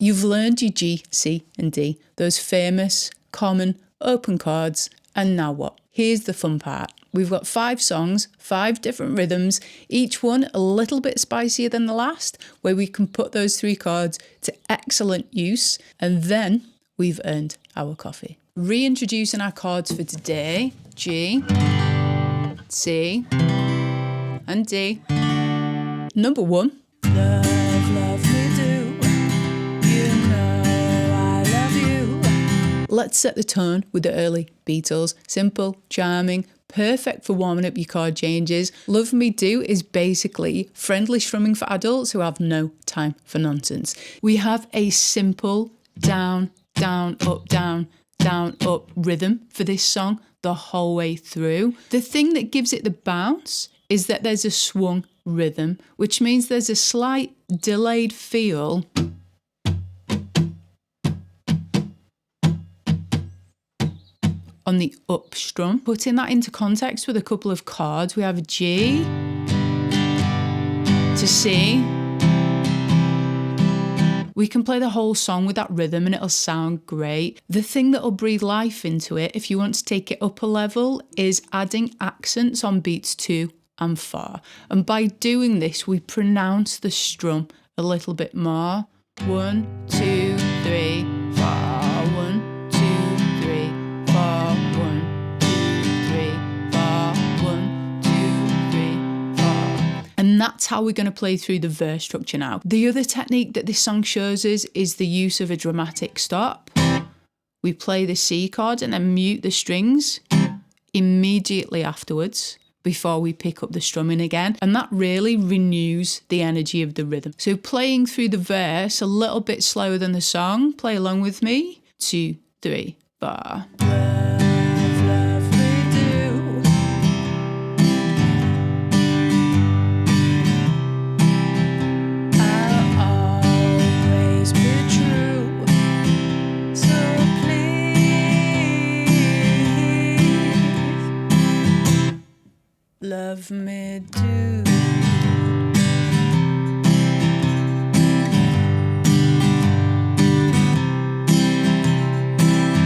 You've learned your G, C and D, those famous, common, open chords, and now what? Here's the fun part. We've got 5 songs, 5 different rhythms, each one a little bit spicier than the last, where we can put those 3 chords to excellent use, and then we've earned our coffee. Reintroducing our chords for today: G, C, and D. Number 1. Love, love me do, you know I love you. Let's set the tone with the early Beatles. Simple, charming, perfect for warming up your chord changes. Love Me Do is basically friendly strumming for adults who have no time for nonsense. We have a simple down, down, up, down, down, up rhythm for this song the whole way through. The thing that gives it the bounce is that there's a swung rhythm, which means there's a slight delayed feel on the up strum. Putting that into context with a couple of chords, we have a G to C. We can play the whole song with that rhythm and it'll sound great. The thing that'll breathe life into it, if you want to take it up a level, is adding accents on beats 2 and 4. And by doing this, we pronounce the strum a little bit more. 1, 2, 3, 4. 1, 2, 3, 4. 1, 2, 3, 4. 1, 2, 3, 4. And that's how we're going to play through the verse structure now. The other technique that this song shows us is the use of a dramatic stop. We play the C chord and then mute the strings immediately afterwards, before we pick up the strumming again, and that really renews the energy of the rhythm. So playing through the verse a little bit slower than the song, play along with me. 2, 3, 4. Love me do.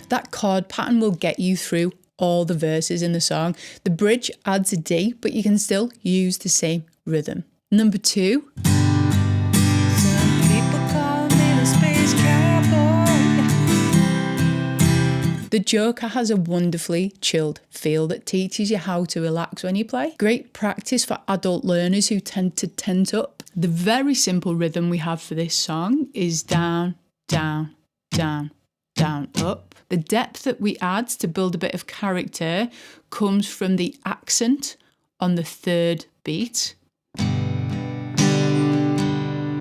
That chord pattern will get you through all the verses in the song. The bridge adds a D, but you can still use the same rhythm. Number 2. Some people call me the space cowboy. The Joker has a wonderfully chilled feel that teaches you how to relax when you play. Great practice for adult learners who tend to tense up. The very simple rhythm we have for this song is down, down, down, down, up. The depth that we add to build a bit of character comes from the accent on the 3rd beat.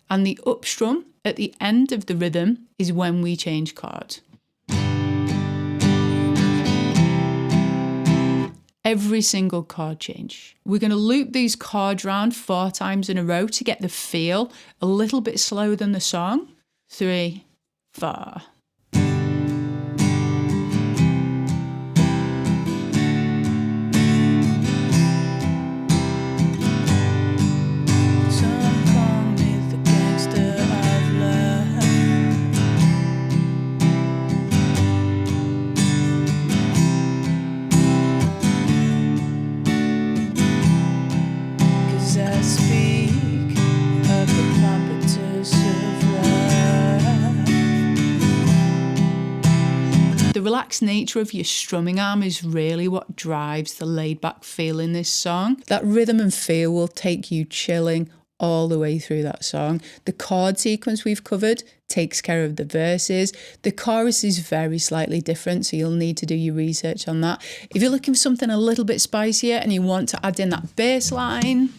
And the up strum at the end of the rhythm is when we change chord. Every single chord change. We're going to loop these chords round 4 times in a row to get the feel a little bit slower than the song. 3, 4. The relaxed nature of your strumming arm is really what drives the laid-back feel in this song. That rhythm and feel will take you chilling all the way through that song. The chord sequence we've covered takes care of the verses. The chorus is very slightly different, so you'll need to do your research on that. If you're looking for something a little bit spicier and you want to add in that bass line,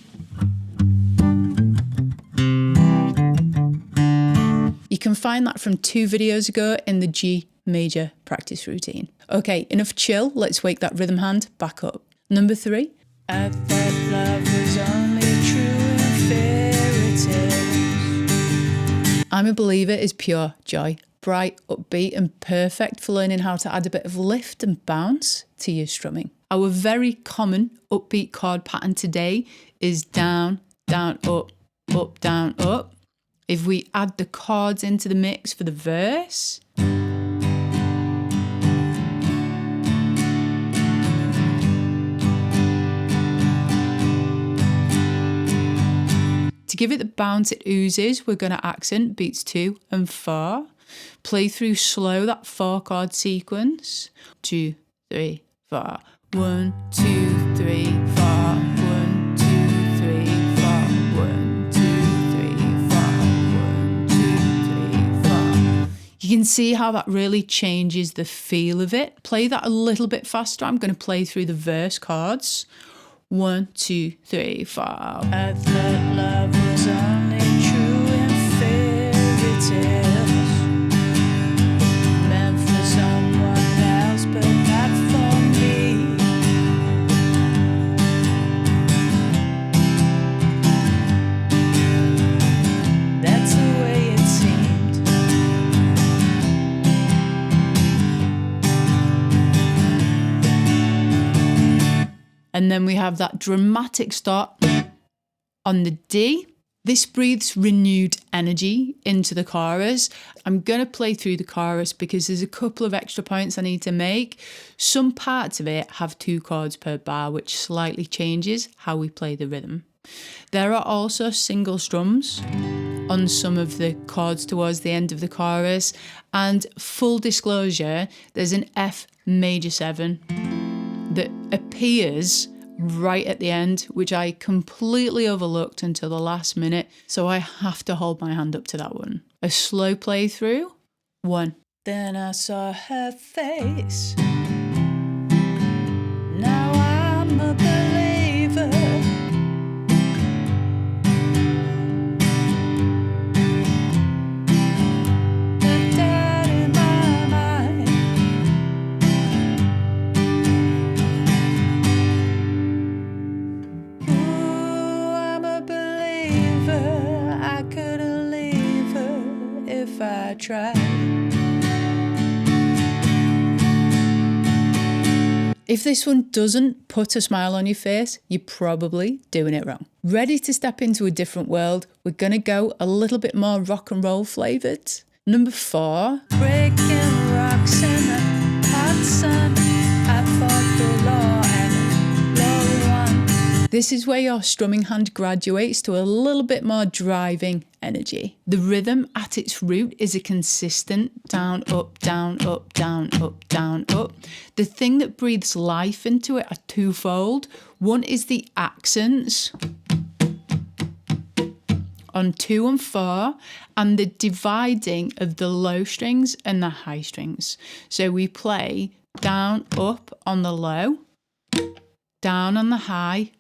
you can find that from 2 videos ago in the G major practice routine. Okay, enough chill, let's wake that rhythm hand back up. Number 3. I thought love was only true in fairy tales. I'm a Believer is pure joy, bright, upbeat and perfect for learning how to add a bit of lift and bounce to your strumming. Our very common upbeat chord pattern today is down, down, up, down, up. If we add the chords into the mix for the verse, to give it the bounce it oozes, we're going to accent beats 2 and 4. Play through slow that 4 chord sequence. 2, 3, 4. 1, 2, 3, 4. 1, 2, 3, 4. 1, 2, 3, 4. 1, 2, 3, 4. You can see how that really changes the feel of it. Play that a little bit faster. I'm going to play through the verse chords. 1, 2, 3, 4. I thought love was only true in fairy tales, meant for someone else, but not for me. That's the way it seemed. And then we have that dramatic start on the D. This breathes renewed energy into the chorus. I'm going to play through the chorus because there's a couple of extra points I need to make. Some parts of it have 2 chords per bar, which slightly changes how we play the rhythm. There are also single strums on some of the chords towards the end of the chorus. And full disclosure, there's an F major 7 that appears right at the end, which I completely overlooked until the last minute, so I have to hold my hand up to that one. A slow playthrough. 1. Then I saw her face. Now I'm a believer. The doubt in my mind. If I tried. If this one doesn't put a smile on your face, you're probably doing it wrong. Ready to step into a different world? We're going to go a little bit more rock and roll flavoured. Number 4. Breaking rocks in the hot sun. I fought the law and law won. This is where your strumming hand graduates to a little bit more driving energy. The rhythm at its root is a consistent down, up, down, up, down, up, down, up. The thing that breathes life into it are twofold. One is the accents on 2 and 4 and the dividing of the low strings and the high strings. So we play down, up on the low, down on the high,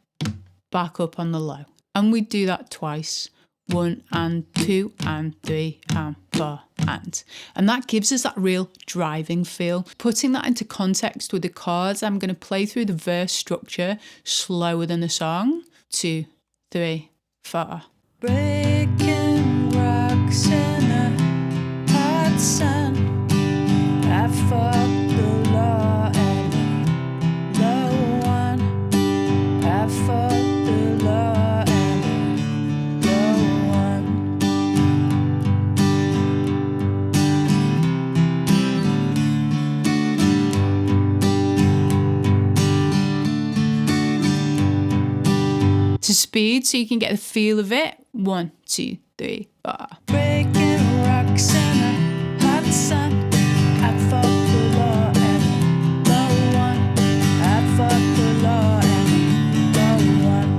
back up on the low. And we do that twice. 1 and 2 and 3 and 4 and that gives us that real driving feel. Putting that into context with the chords, I'm going to play through the verse structure slower than the song. 2, 3, 4. Breaking rocks in a hot sun. I fought the law and low one. I fought the law. To speed so you can get the feel of it. 1, 2, 3, 4. Breaking rocks in a hot sun. I fought the law and low one. I fought the law and low one.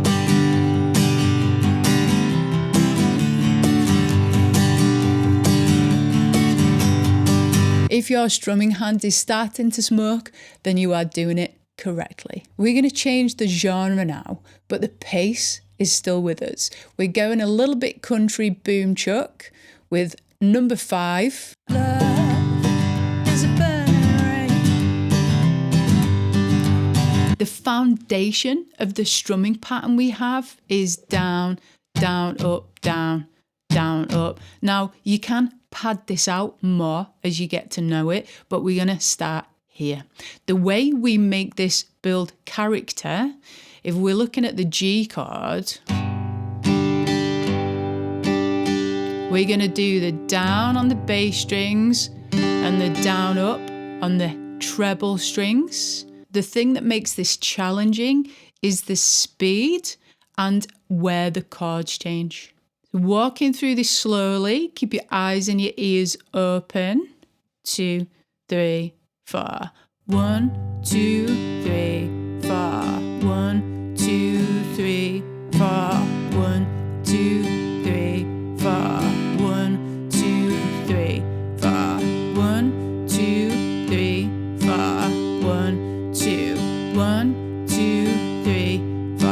If your strumming hand is starting to smoke, then you are doing it correctly. We're going to change the genre now, but the pace is still with us. We're going a little bit country boom chuck with number 5. Love is a burning rain. The foundation of the strumming pattern we have is down, down, up, down, down, up. Now, you can pad this out more as you get to know it, but we're going to start here. The way we make this build character, if we're looking at the G chord, we're we're going to do the down on the bass strings and the down up on the treble strings. The thing that makes this challenging is the speed and where the chords change. Walking through this slowly, keep your eyes and your ears open. 2, 3, 4. 1, 2, 3, 4. 1, 2, 3, 4. 1, 2, 3, 4. 1, 2, 3, 4. 1, 2, 3, 4. 1, 2. 1, 2, 3, 4.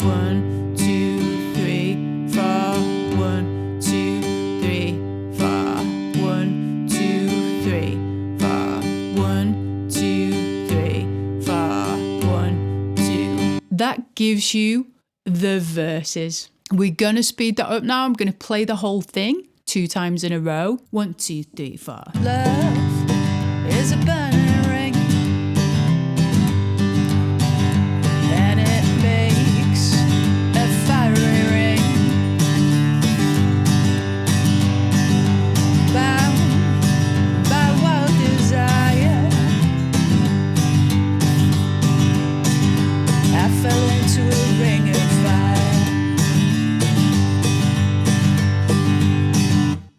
1, 2, 3, 4. 1, 2, 3, 4. 1, 2, 3, 4. 1, 2, 3, 4. 1, 2. That gives you the verses. We're going to speed that up now. I'm going to play the whole thing 2 times in a row. 1, 2, 3, 4. Love is a burning ring, and it makes a fiery ring. Bound by wild desire, I fell into a ring of fire.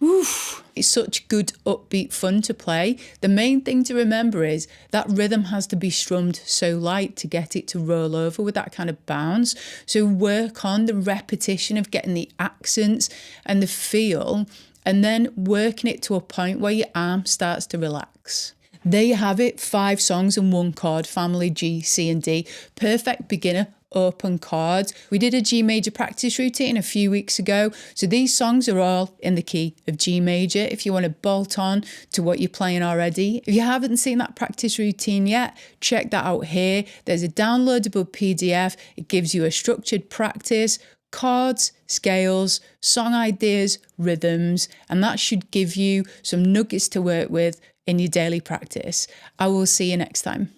Oof. It's such good upbeat fun to play. The main thing to remember is that rhythm has to be strummed so light to get it to roll over with that kind of bounce. So work on the repetition of getting the accents and the feel, and then working it to a point where your arm starts to relax. There you have it, 5 songs and 1 chord family, G, C and D. Perfect beginner open chords. We did a G major practice routine a few weeks ago, so these songs are all in the key of G major if you want to bolt on to what you're playing already. If you haven't seen that practice routine yet, check that out here. There's a downloadable PDF. It gives you a structured practice, chords, scales, song ideas, rhythms, and that should give you some nuggets to work with in your daily practice. I will see you next time.